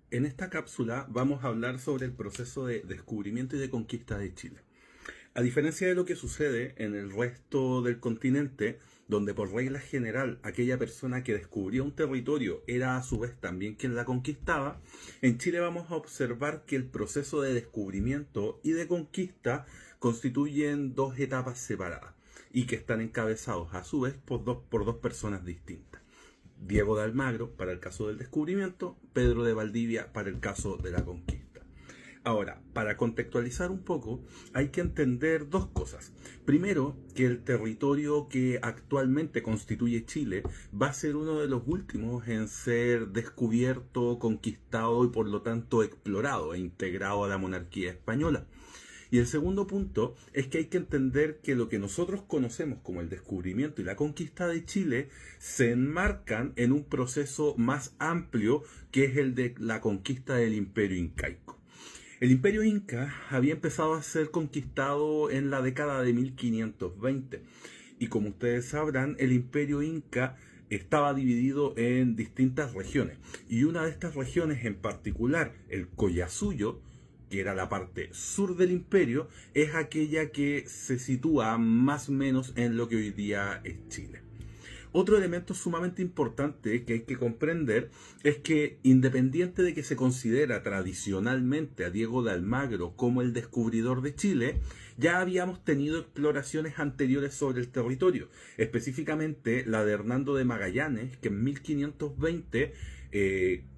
En esta cápsula vamos a hablar sobre el proceso de descubrimiento y de conquista de Chile. A diferencia de lo que sucede en el resto del continente, donde por regla general aquella persona que descubría un territorio era a su vez también quien la conquistaba, en Chile vamos a observar que el proceso de descubrimiento y de conquista constituyen dos etapas separadas y que están encabezados a su vez por dos personas distintas. Diego de Almagro para el caso del descubrimiento, Pedro de Valdivia para el caso de la conquista. Ahora, para contextualizar un poco, hay que entender dos cosas. Primero, que el territorio que actualmente constituye Chile va a ser uno de los últimos en ser descubierto, conquistado y por lo tanto explorado e integrado a la monarquía española. Y el segundo punto es que hay que entender que lo que nosotros conocemos como el descubrimiento y la conquista de Chile se enmarcan en un proceso más amplio que es el de la conquista del Imperio Incaico. El Imperio Inca había empezado a ser conquistado en la década de 1520 y como ustedes sabrán, el Imperio Inca estaba dividido en distintas regiones y una de estas regiones en particular, el Collasuyo, que era la parte sur del imperio, es aquella que se sitúa más o menos en lo que hoy día es Chile. Otro elemento sumamente importante que hay que comprender es que, independiente de que se considera tradicionalmente a Diego de Almagro como el descubridor de Chile, ya habíamos tenido exploraciones anteriores sobre el territorio, específicamente la de Hernando de Magallanes, que en 1520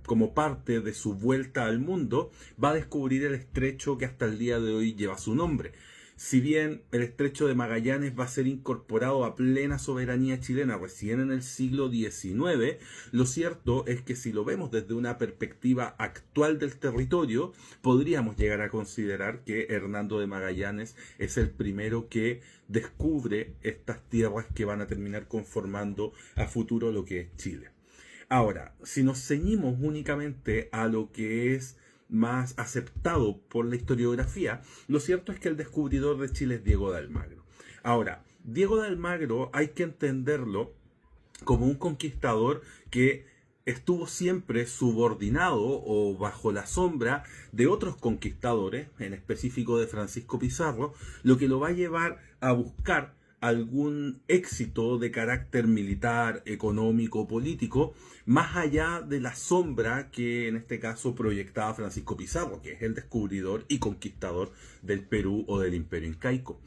como parte de su vuelta al mundo, va a descubrir el estrecho que hasta el día de hoy lleva su nombre. Si bien el estrecho de Magallanes va a ser incorporado a plena soberanía chilena recién en el siglo XIX, lo cierto es que si lo vemos desde una perspectiva actual del territorio, podríamos llegar a considerar que Hernando de Magallanes es el primero que descubre estas tierras que van a terminar conformando a futuro lo que es Chile. Ahora, si nos ceñimos únicamente a lo que es más aceptado por la historiografía, lo cierto es que el descubridor de Chile es Diego de Almagro. Ahora, Diego de Almagro hay que entenderlo como un conquistador que estuvo siempre subordinado o bajo la sombra de otros conquistadores, en específico de Francisco Pizarro, lo que lo va a llevar a buscar algún éxito de carácter militar, económico, político, más allá de la sombra que en este caso proyectaba Francisco Pizarro, que es el descubridor y conquistador del Perú o del Imperio Incaico.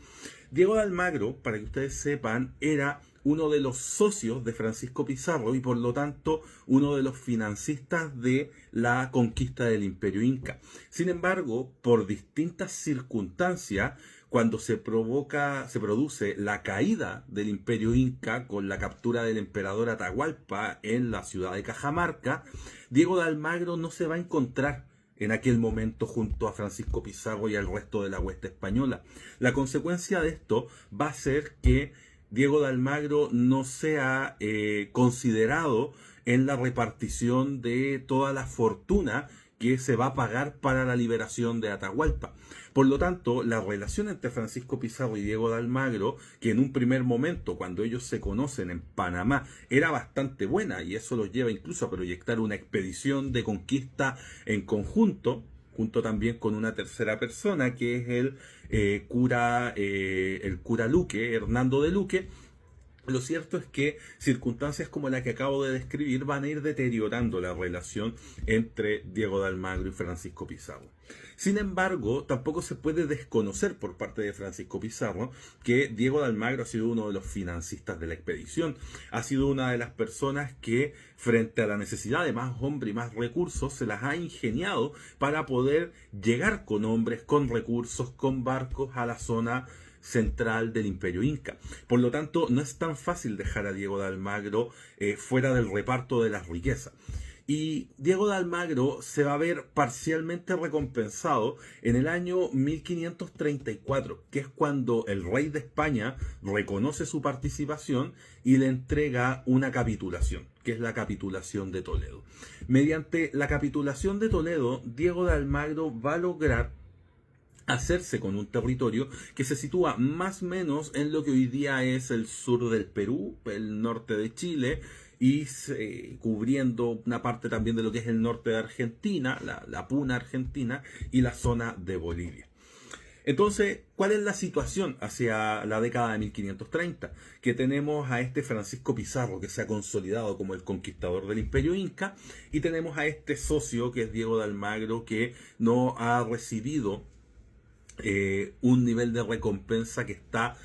Diego de Almagro, para que ustedes sepan, era uno de los socios de Francisco Pizarro y por lo tanto uno de los financistas de la conquista del Imperio Inca. Sin embargo, por distintas circunstancias, cuando se produce la caída del Imperio Inca con la captura del emperador Atahualpa en la ciudad de Cajamarca, Diego de Almagro no se va a encontrar en aquel momento junto a Francisco Pizarro y al resto de la hueste española. La consecuencia de esto va a ser que Diego de Almagro no sea considerado en la repartición de toda la fortuna que se va a pagar para la liberación de Atahualpa. Por lo tanto, la relación entre Francisco Pizarro y Diego de Almagro, que en un primer momento, cuando ellos se conocen en Panamá, era bastante buena, y eso los lleva incluso a proyectar una expedición de conquista en conjunto, junto también con una tercera persona, que es el cura Luque, Hernando de Luque. Lo cierto es que circunstancias como la que acabo de describir van a ir deteriorando la relación entre Diego de Almagro y Francisco Pizarro. Sin embargo, tampoco se puede desconocer por parte de Francisco Pizarro que Diego de Almagro ha sido uno de los financistas de la expedición. Ha sido una de las personas que, frente a la necesidad de más hombre y más recursos, se las ha ingeniado para poder llegar con hombres, con recursos, con barcos a la zona central del Imperio Inca. Por lo tanto, no es tan fácil dejar a Diego de Almagro fuera del reparto de las riquezas. Y Diego de Almagro se va a ver parcialmente recompensado en el año 1534, que es cuando el rey de España reconoce su participación y le entrega una capitulación, que es la capitulación de Toledo. Mediante la capitulación de Toledo, Diego de Almagro va a lograr hacerse con un territorio que se sitúa más o menos en lo que hoy día es el sur del Perú, el norte de Chile y cubriendo una parte también de lo que es el norte de Argentina, la Puna Argentina y la zona de Bolivia. Entonces, ¿cuál es la situación hacia la década de 1530? Que tenemos a este Francisco Pizarro que se ha consolidado como el conquistador del Imperio Inca, y tenemos a este socio que es Diego de Almagro, que no ha recibido un nivel de recompensa que está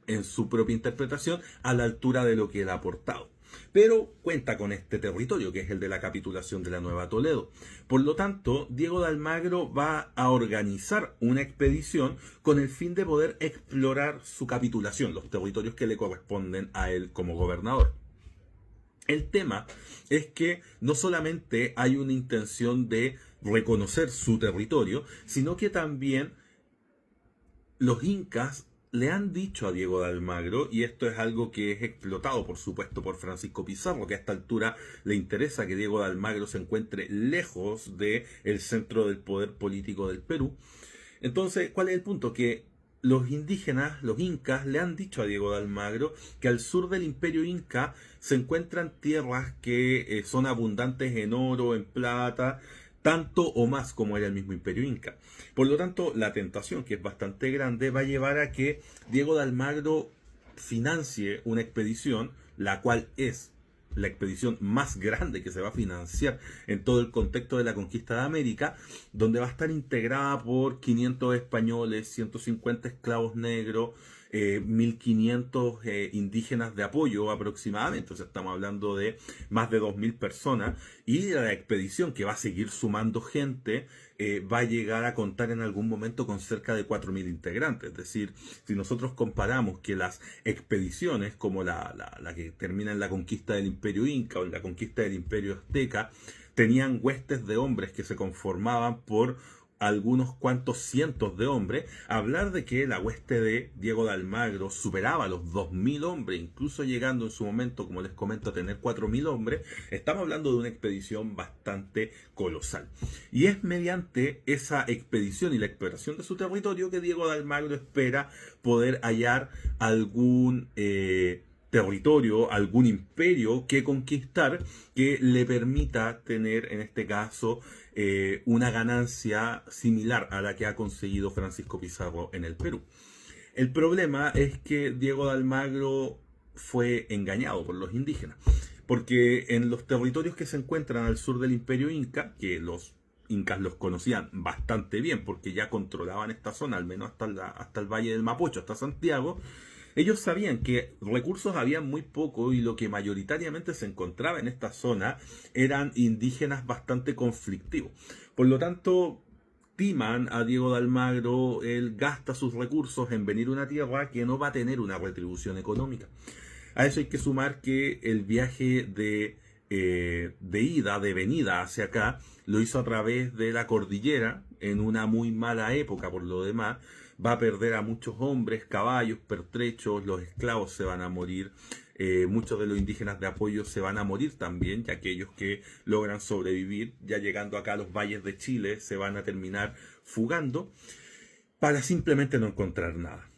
en su propia interpretación a la altura de lo que él ha aportado. Pero cuenta con este territorio, que es el de la capitulación de la Nueva Toledo. Por lo tanto, Diego de Almagro va a organizar una expedición con el fin de poder explorar su capitulación, los territorios que le corresponden a él como gobernador. El tema es que no solamente hay una intención de reconocer su territorio, sino que también los incas le han dicho a Diego de Almagro, y esto es algo que es explotado, por supuesto, por Francisco Pizarro, que a esta altura le interesa que Diego de Almagro se encuentre lejos del centro del poder político del Perú. Entonces, ¿cuál es el punto? Que los indígenas, los incas, le han dicho a Diego de Almagro que al sur del Imperio Inca se encuentran tierras que son abundantes en oro, en plata, tanto o más como era el mismo Imperio Inca. Por lo tanto, la tentación, que es bastante grande, va a llevar a que Diego de Almagro financie una expedición, la cual es la expedición más grande que se va a financiar en todo el contexto de la conquista de América, donde va a estar integrada por 500 españoles, 150 esclavos negros, 1500 indígenas de apoyo aproximadamente. Entonces estamos hablando de más de 2000 personas, y la expedición, que va a seguir sumando gente, va a llegar a contar en algún momento con cerca de 4000 integrantes. Es decir, si nosotros comparamos que las expediciones como la que termina en la conquista del Imperio Inca o en la conquista del Imperio Azteca tenían huestes de hombres que se conformaban por algunos cuantos cientos de hombres, hablar de que la hueste de Diego de Almagro superaba los 2000 hombres, incluso llegando en su momento, como les comento, a tener 4000 hombres, estamos hablando de una expedición bastante colosal. Y es mediante esa expedición y la exploración de su territorio que Diego de Almagro espera poder hallar algún territorio, algún imperio que conquistar, que le permita tener, en este caso, una ganancia similar a la que ha conseguido Francisco Pizarro en el Perú. El problema es que Diego de Almagro fue engañado por los indígenas, porque en los territorios que se encuentran al sur del Imperio Inca, que los incas los conocían bastante bien porque ya controlaban esta zona, al menos hasta el Valle del Mapocho, hasta Santiago, ellos sabían que recursos había muy poco, y lo que mayoritariamente se encontraba en esta zona eran indígenas bastante conflictivos. Por lo tanto, timan a Diego de Almagro, él gasta sus recursos en venir a una tierra que no va a tener una retribución económica. A eso hay que sumar que el viaje de venida hacia acá, lo hizo a través de la cordillera, en una muy mala época por lo demás. Va a perder a muchos hombres, caballos, pertrechos, los esclavos se van a morir, muchos de los indígenas de apoyo se van a morir también, ya que aquellos que logran sobrevivir, ya llegando acá a los valles de Chile, se van a terminar fugando para simplemente no encontrar nada.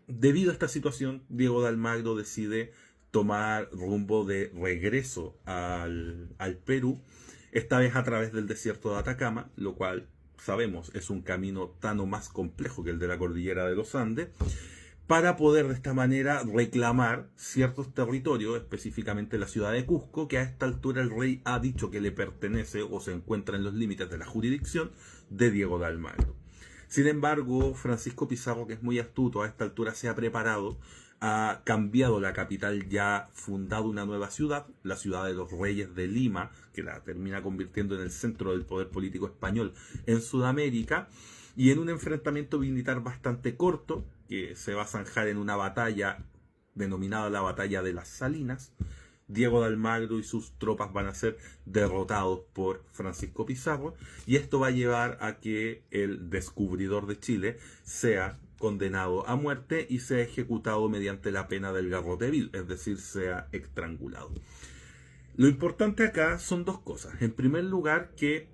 Debido a esta situación, Diego de Almagro decide tomar rumbo de regreso al Perú, esta vez a través del desierto de Atacama, lo cual sabemos es un camino tan o más complejo que el de la cordillera de los Andes, para poder de esta manera reclamar ciertos territorios, específicamente la ciudad de Cusco, que a esta altura el rey ha dicho que le pertenece o se encuentra en los límites de la jurisdicción de Diego de Almagro. Sin embargo, Francisco Pizarro, que es muy astuto, a esta altura se ha preparado, ha cambiado la capital, ya fundado una nueva ciudad, la ciudad de los Reyes de Lima, que la termina convirtiendo en el centro del poder político español en Sudamérica, y en un enfrentamiento militar bastante corto, que se va a zanjar en una batalla denominada la Batalla de las Salinas, Diego de Almagro y sus tropas van a ser derrotados por Francisco Pizarro, y esto va a llevar a que el descubridor de Chile sea condenado a muerte y sea ejecutado mediante la pena del garrote vil, es decir, sea estrangulado. Lo importante acá son dos cosas. En primer lugar, que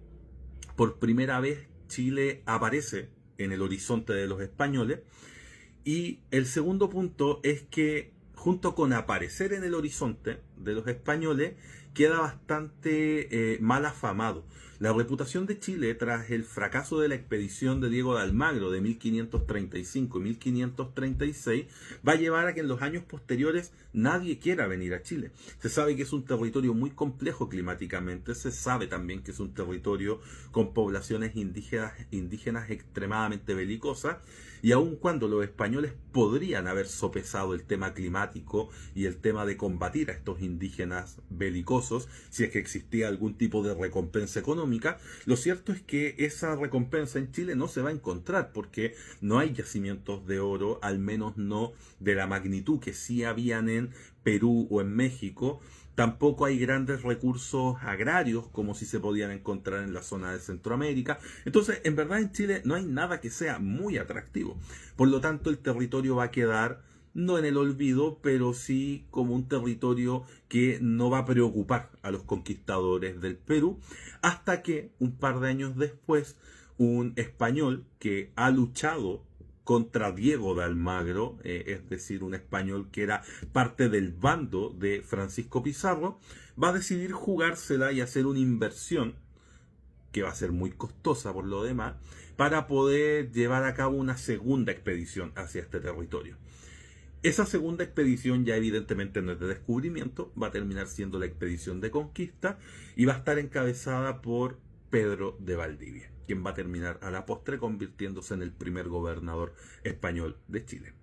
por primera vez Chile aparece en el horizonte de los españoles, y el segundo punto es que junto con aparecer en el horizonte de los españoles, queda bastante mal afamado. La reputación de Chile tras el fracaso de la expedición de Diego de Almagro de 1535 y 1536 va a llevar a que en los años posteriores nadie quiera venir a Chile. Se sabe que es un territorio muy complejo climáticamente, se sabe también que es un territorio con poblaciones indígenas extremadamente belicosas, y aun cuando los españoles podrían haber sopesado el tema climático y el tema de combatir a estos indígenas belicosos, si es que existía algún tipo de recompensa económica, lo cierto es que esa recompensa en Chile no se va a encontrar, porque no hay yacimientos de oro, al menos no de la magnitud que sí habían en Perú o en México. Tampoco hay grandes recursos agrarios como si se podían encontrar en la zona de Centroamérica. Entonces, en verdad en Chile no hay nada que sea muy atractivo. Por lo tanto, el territorio va a quedar no en el olvido, pero sí como un territorio que no va a preocupar a los conquistadores del Perú, hasta que un par de años después, un español que ha luchado contra Diego de Almagro, es decir, un español que era parte del bando de Francisco Pizarro, va a decidir jugársela y hacer una inversión, que va a ser muy costosa por lo demás, para poder llevar a cabo una segunda expedición hacia este territorio. Esa segunda expedición ya evidentemente no es de descubrimiento, va a terminar siendo la expedición de conquista y va a estar encabezada por Pedro de Valdivia, quien va a terminar a la postre convirtiéndose en el primer gobernador español de Chile.